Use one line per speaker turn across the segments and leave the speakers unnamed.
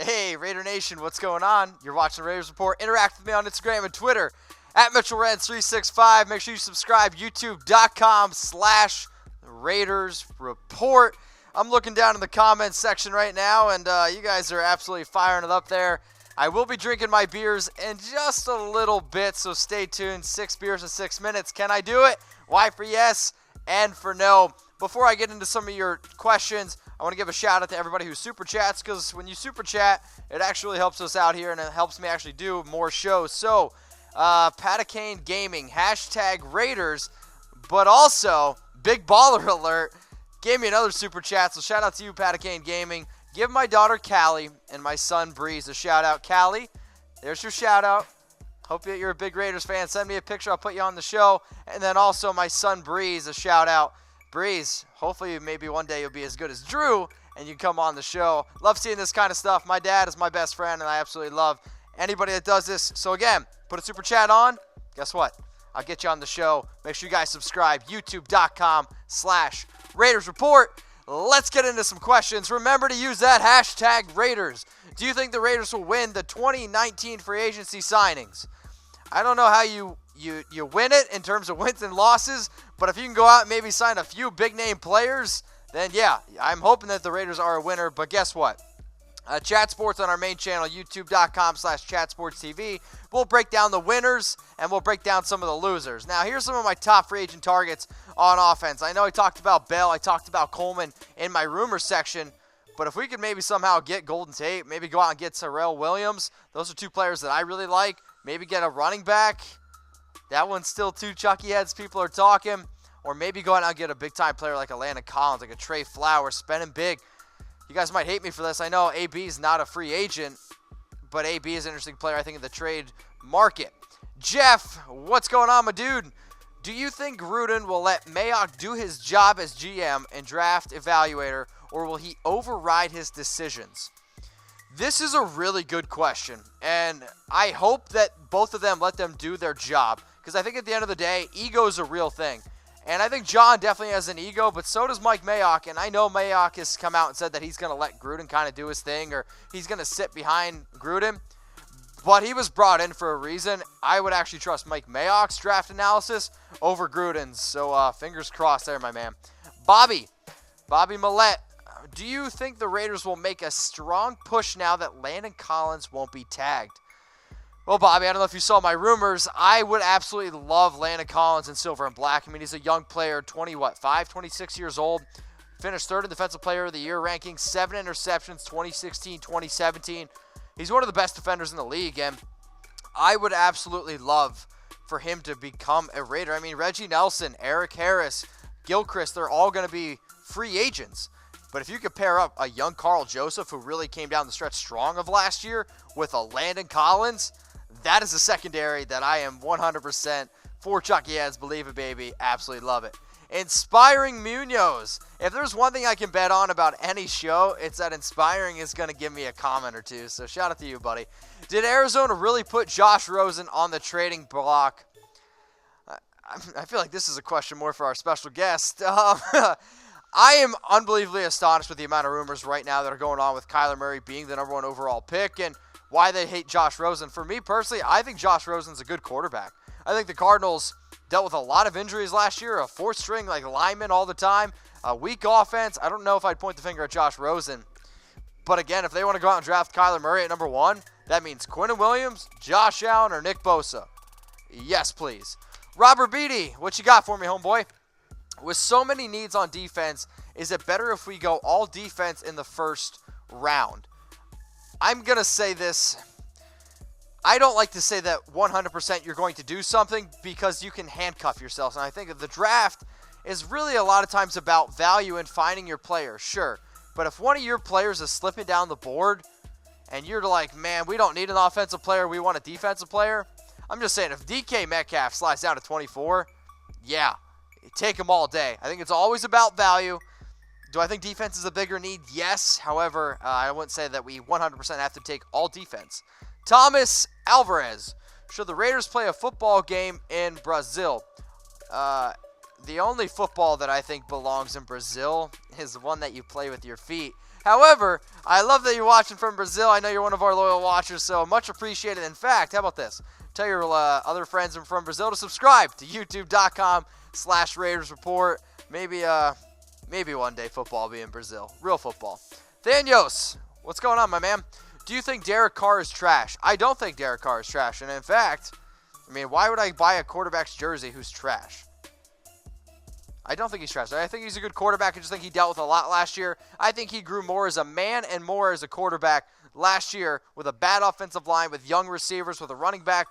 Hey, Raider Nation, what's going on? You're watching the Raiders Report. Interact with me on Instagram and Twitter at MitchellReds365. Make sure you subscribe, youtube.com/Raiders Report. I'm looking down in the comments section right now, and you guys are absolutely firing it up there. I will be drinking my beers in just a little bit, so stay tuned. 6 beers in 6 minutes. Can I do it? Y for yes and for no. Before I get into some of your questions, I want to give a shout out to everybody who super chats, because when you super chat, it actually helps us out here and it helps me actually do more shows. So, Patacane Gaming, hashtag Raiders, but also Big Baller Alert gave me another super chat. So shout out to you, Patacane Gaming. Give my daughter Callie and my son Breeze a shout out. Callie, there's your shout out. Hope that you're a big Raiders fan. Send me a picture. I'll put you on the show. And then also my son Breeze a shout out. Breeze, hopefully maybe one day you'll be as good as Drew and you can come on the show. Love seeing this kind of stuff. My dad is my best friend and I absolutely love anybody that does this. So again, put a super chat on. Guess what? I'll get you on the show. Make sure you guys subscribe. youtube.com/Raiders Report. Let's get into some questions. Remember to use that hashtag Raiders. Do you think the Raiders will win the 2019 free agency signings? I don't know how you win it in terms of wins and losses, but if you can go out and maybe sign a few big-name players, then yeah, I'm hoping that the Raiders are a winner. But guess what? Chat Sports on our main channel, youtube.com/ChatSportsTV. We'll break down the winners, and we'll break down some of the losers. Now, here's some of my top free agent targets on offense. I know I talked about Bell. I talked about Coleman in my rumors section. But if we could maybe somehow get Golden Tate, maybe go out and get Terrell Williams, those are two players that I really like. Maybe get a running back. That one's still too chucky heads. People are talking. Or maybe go out and get a big-time player like a Landon Collins, like a Trey Flowers, spending big. You guys might hate me for this. I know AB is not a free agent, but AB is an interesting player, I think, in the trade market. Jeff, what's going on, my dude? Do you think Gruden will let Mayock do his job as GM and draft evaluator, or will he override his decisions? This is a really good question, and I hope that both of them let them do their job, because I think at the end of the day, ego is a real thing. And I think Jon definitely has an ego, but so does Mike Mayock. And I know Mayock has come out and said that he's going to let Gruden kind of do his thing, or he's going to sit behind Gruden. But he was brought in for a reason. I would actually trust Mike Mayock's draft analysis over Gruden's. So fingers crossed there, my man. Bobby Millette, do you think the Raiders will make a strong push now that Landon Collins won't be tagged? Well, Bobby, I don't know if you saw my rumors. I would absolutely love Landon Collins in silver and black. I mean, he's a young player, 26 years old. Finished third in Defensive Player of the Year ranking, 7 interceptions, 2016, 2017. He's one of the best defenders in the league, and I would absolutely love for him to become a Raider. I mean, Reggie Nelson, Eric Harris, Gilchrist, they're all going to be free agents. But if you could pair up a young Carl Joseph, who really came down the stretch strong of last year, with a Landon Collins, that is a secondary that I am 100% for Chucky Heads. Believe it, baby. Absolutely love it. Inspiring Munoz. If there's one thing I can bet on about any show, it's that Inspiring is going to give me a comment or two. So shout out to you, buddy. Did Arizona really put Josh Rosen on the trading block? I feel like this is a question more for our special guest. I am unbelievably astonished with the amount of rumors right now that are going on with Kyler Murray being the #1 overall pick and why they hate Josh Rosen. For me personally, I think Josh Rosen's a good quarterback. I think the Cardinals dealt with a lot of injuries last year, a fourth-string like lineman all the time, a weak offense. I don't know if I'd point the finger at Josh Rosen. But again, if they want to go out and draft Kyler Murray at #1, that means Quinnen Williams, Josh Allen, or Nick Bosa. Yes, please. Robert Beatty, what you got for me, homeboy? With so many needs on defense, is it better if we go all defense in the first round? I'm going to say this. I don't like to say that 100% you're going to do something because you can handcuff yourself. And I think that the draft is really a lot of times about value and finding your player, sure. But if one of your players is slipping down the board and you're like, man, we don't need an offensive player, we want a defensive player. I'm just saying, if DK Metcalf slides down to 24, yeah, take him all day. I think it's always about value. Do I think defense is a bigger need? Yes. However, I wouldn't say that we 100% have to take all defense. Thomas Alvarez. Should the Raiders play a football game in Brazil? the only football that I think belongs in Brazil is the one that you play with your feet. However, I love that you're watching from Brazil. I know you're one of our loyal watchers, so much appreciated. In fact, how about this? Tell your other friends from Brazil to subscribe to youtube.com/Raiders Report. Maybe one day football will be in Brazil. Real football. Thanios, what's going on, my man? Do you think Derek Carr is trash? I don't think Derek Carr is trash. And in fact, why would I buy a quarterback's jersey who's trash? I don't think he's trash. I think he's a good quarterback. I just think he dealt with a lot last year. I think he grew more as a man and more as a quarterback last year with a bad offensive line, with young receivers, with a running back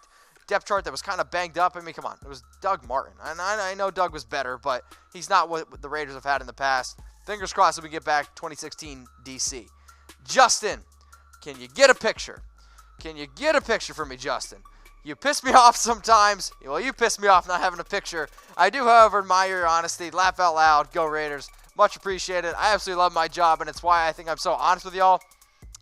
depth chart that was kind of banged up. Come on. It was Doug Martin. And I know Doug was better, but he's not what the Raiders have had in the past. Fingers crossed that we get back 2016 DC. Justin, can you get a picture? Can you get a picture for me, Justin? You piss me off sometimes. Well, you piss me off not having a picture. I do, however, admire your honesty. Laugh out loud. Go Raiders. Much appreciated. I absolutely love my job, and it's why I think I'm so honest with y'all.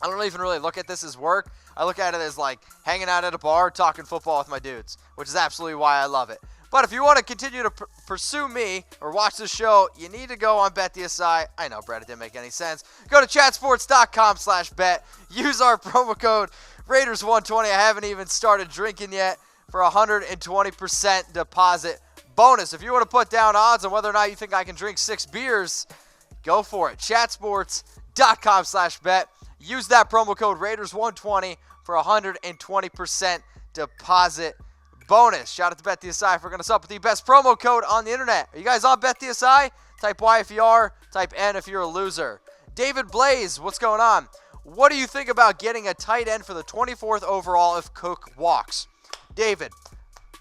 I don't even really look at this as work. I look at it as like hanging out at a bar, talking football with my dudes, which is absolutely why I love it. But if you want to continue to pursue me or watch this show, you need to go on BetDSI. I know, Brett, it didn't make any sense. Go to chatsports.com/bet. Use our promo code Raiders120. I haven't even started drinking yet for 120% deposit bonus. If you want to put down odds on whether or not you think I can drink 6 beers, go for it. Chatsports.com/bet. Use that promo code Raiders120 for 120% deposit bonus. Shout out to BetDSI for hooking us up with the best promo code on the internet. Are you guys on BetDSI? Type Y if you are. Type N if you're a loser. David Blaze, what's going on? What do you think about getting a tight end for the 24th overall if Cook walks? David,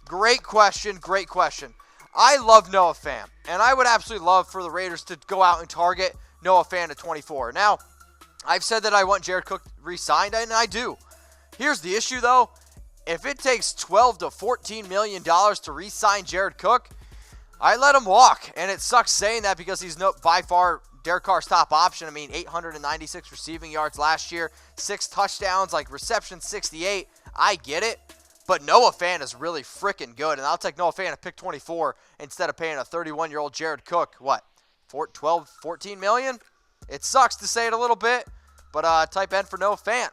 great question, great question. I love Noah Fant, and I would absolutely love for the Raiders to go out and target Noah Fant at 24. Now, I've said that I want Jared Cook re-signed, and I do. Here's the issue, though. If it takes $12 to $14 million to re-sign Jared Cook, I let him walk. And it sucks saying that because he's by far Derek Carr's top option. 896 receiving yards last year, 6 touchdowns, reception 68. I get it. But Noah Fant is really freaking good. And I'll take Noah Fant at pick 24 instead of paying a 31-year-old Jared Cook, 12, 14 million? It sucks to say it a little bit, but type N for Noah Fant.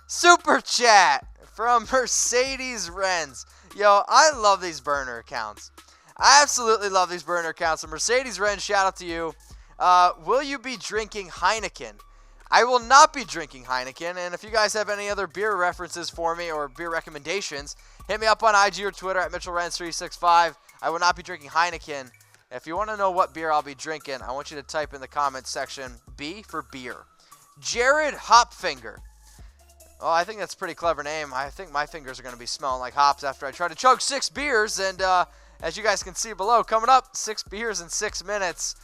Super chat from Mercedes Renz. Yo, I love these burner accounts. I absolutely love these burner accounts. So Mercedes Renz, shout out to you. Will you be drinking Heineken? I will not be drinking Heineken. And if you guys have any other beer references for me or beer recommendations, hit me up on IG or Twitter at MitchellRenz365. I will not be drinking Heineken. If you want to know what beer I'll be drinking, I want you to type in the comments section B for beer. Jared Hopfinger. Oh, I think that's a pretty clever name. I think my fingers are going to be smelling like hops after I try to chug 6 beers. And as you guys can see below, coming up, 6 beers in 6 minutes.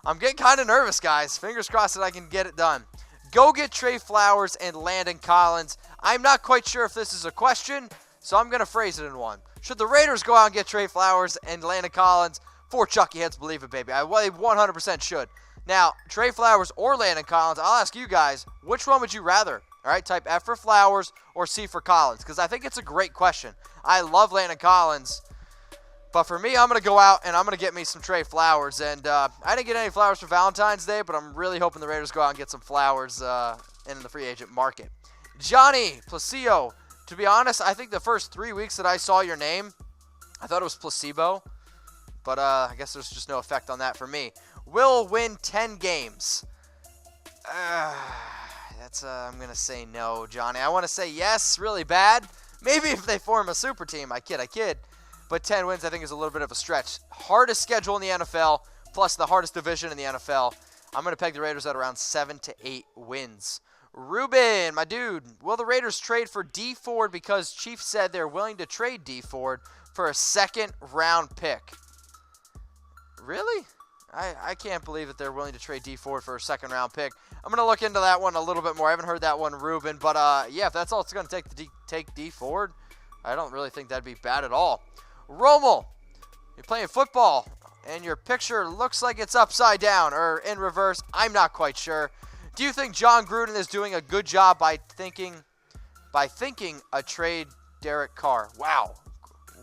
I'm getting kind of nervous, guys. Fingers crossed that I can get it done. Go get Trey Flowers and Landon Collins. I'm not quite sure if this is a question, so I'm going to phrase it in one. Should the Raiders go out and get Trey Flowers and Landon Collins? For Chucky Heads Believe It, baby. I 100% should. Now, Trey Flowers or Landon Collins, I'll ask you guys, which one would you rather? All right, type F for Flowers or C for Collins, because I think it's a great question. I love Landon Collins, but for me, I'm going to go out and I'm going to get me some Trey Flowers. And I didn't get any flowers for Valentine's Day, but I'm really hoping the Raiders go out and get some flowers in the free agent market. Johnny Placio, to be honest, I think the first 3 weeks that I saw your name, I thought it was placebo. But I guess there's just no effect on that for me. Will win 10 games. I'm going to say no, Johnny. I want to say yes, really bad. Maybe if they form a super team. I kid. But 10 wins, I think, is a little bit of a stretch. Hardest schedule in the NFL, plus the hardest division in the NFL. I'm going to peg the Raiders at around 7 to 8 wins. Ruben, my dude, will the Raiders trade for D Ford because Chiefs said they're willing to trade D Ford for a second-round pick? Really? I can't believe that they're willing to trade D Ford for a second-round pick. I'm going to look into that one a little bit more. I haven't heard that one, Ruben. But, yeah, if that's all it's going to take to take D Ford, I don't really think that'd be bad at all. Rommel, you're playing football, and your picture looks like it's upside down or in reverse. I'm not quite sure. Do you think Jon Gruden is doing a good job by thinking a trade Derek Carr? Wow.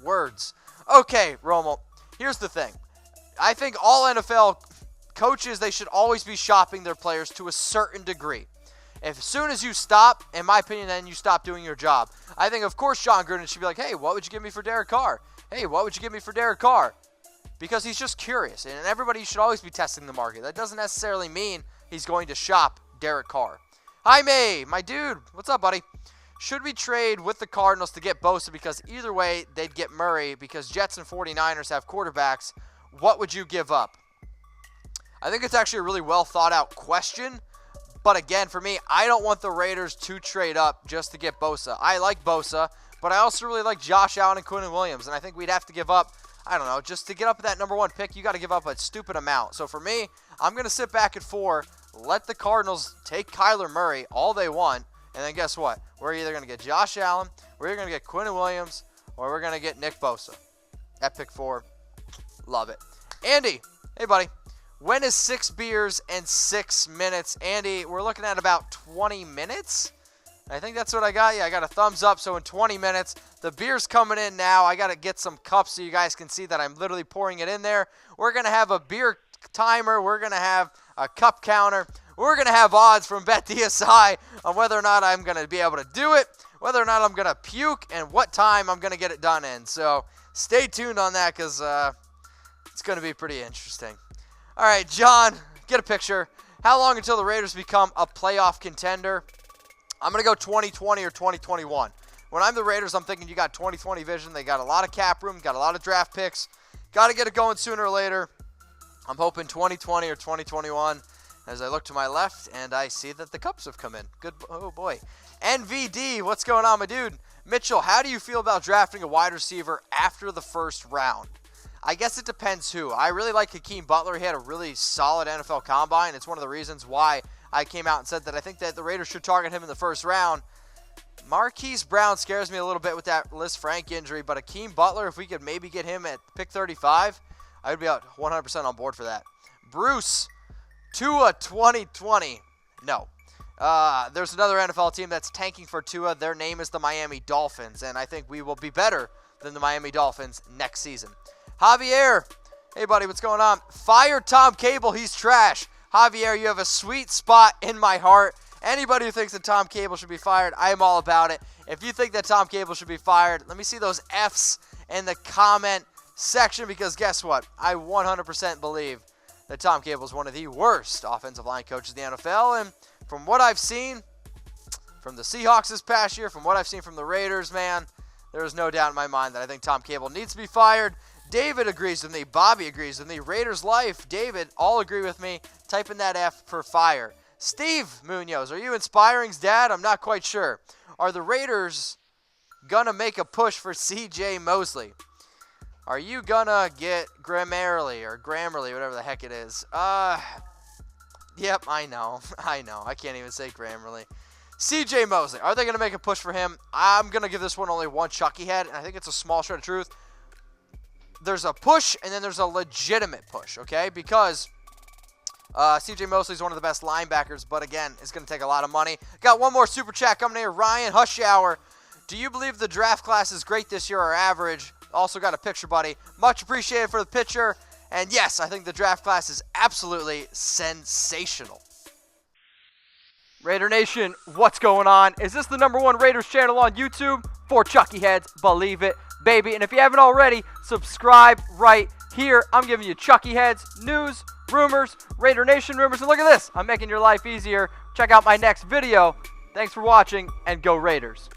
Words. Okay, Rommel, here's the thing. I think all NFL coaches, they should always be shopping their players to a certain degree. As soon as you stop, in my opinion, then you stop doing your job. I think, of course, Jon Gruden should be like, hey, what would you give me for Derek Carr? Hey, what would you give me for Derek Carr? Because he's just curious, and everybody should always be testing the market. That doesn't necessarily mean he's going to shop Derek Carr. Hi, May, my dude. What's up, buddy? Should we trade with the Cardinals to get Bosa? Because either way, they'd get Murray because Jets and 49ers have quarterbacks. What would you give up? I think it's actually a really well thought out question. But again, for me, I don't want the Raiders to trade up just to get Bosa. I like Bosa, but I also really like Josh Allen and Quinn Williams. And I think we'd have to give up, I don't know, just to get up at that number 1 pick, you got to give up a stupid amount. So for me, I'm going to sit back at 4, let the Cardinals take Kyler Murray all they want. And then guess what? We're either going to get Josh Allen, we're either going to get Quinn Williams, or we're going to get Nick Bosa at pick 4. Love it. Andy, hey, buddy. When is 6 beers and 6 minutes? Andy, we're looking at about 20 minutes. I think that's what I got. Yeah, I got a thumbs up. So in 20 minutes, the beer's coming in now. I got to get some cups so you guys can see that I'm literally pouring it in there. We're going to have a beer timer. We're going to have a cup counter. We're going to have odds from BetDSI on whether or not I'm going to be able to do it, whether or not I'm going to puke, and what time I'm going to get it done in. So stay tuned on that because it's going to be pretty interesting. All right, John, get a picture. How long until the Raiders become a playoff contender? I'm going to go 2020 or 2021. When I'm the Raiders, I'm thinking you got 2020 vision. They got a lot of cap room, got a lot of draft picks. Got to get it going sooner or later. I'm hoping 2020 or 2021 as I look to my left and I see that the Cups have come in. Good, oh boy. NVD, what's going on, my dude? Mitchell, how do you feel about drafting a wide receiver after the first round? I guess it depends who. I really like Hakeem Butler. He had a really solid NFL combine. It's one of the reasons why I came out and said that I think that the Raiders should target him in the first round. Marquise Brown scares me a little bit with that Liz Frank injury, but Hakeem Butler, if we could maybe get him at pick 35, I would be 100% on board for that. Bruce, Tua 2020. No. There's another NFL team that's tanking for Tua. Their name is the Miami Dolphins, and I think we will be better than the Miami Dolphins next season. Javier, hey buddy, what's going on? Fire Tom Cable, he's trash. Javier, you have a sweet spot in my heart. Anybody who thinks that Tom Cable should be fired, I am all about it. If you think that Tom Cable should be fired, let me see those F's in the comment section because guess what? I 100% believe that Tom Cable is one of the worst offensive line coaches in the NFL. And from what I've seen from the Seahawks this past year, from what I've seen from the Raiders, man, there is no doubt in my mind that I think Tom Cable needs to be fired. David agrees with me. Bobby agrees with me. Raiders Life, David, all agree with me. Type in that F for fire. Steve Munoz, are you Inspiring's dad? I'm not quite sure. Are the Raiders going to make a push for C.J. Mosley? Are you going to get Grammarly, whatever the heck it is? Yep, I know. I can't even say Grammarly. C.J. Mosley, are they going to make a push for him? I'm going to give this one only one Chucky head, and I think it's a small shred of truth. There's a push, and then there's a legitimate push, okay? Because C.J. Mosley is one of the best linebackers, but again, it's going to take a lot of money. Got one more super chat coming here. Ryan Hushhour, do you believe the draft class is great this year or average? Also got a picture, buddy. Much appreciated for the picture. And yes, I think the draft class is absolutely sensational. Raider Nation, what's going on? Is this the #1 Raiders channel on YouTube? For Chucky Heads, believe it, baby. And if you haven't already, subscribe right here. I'm giving you Chucky Heads, news, rumors, Raider Nation rumors. And look at this, I'm making your life easier. Check out my next video. Thanks for watching, and go Raiders.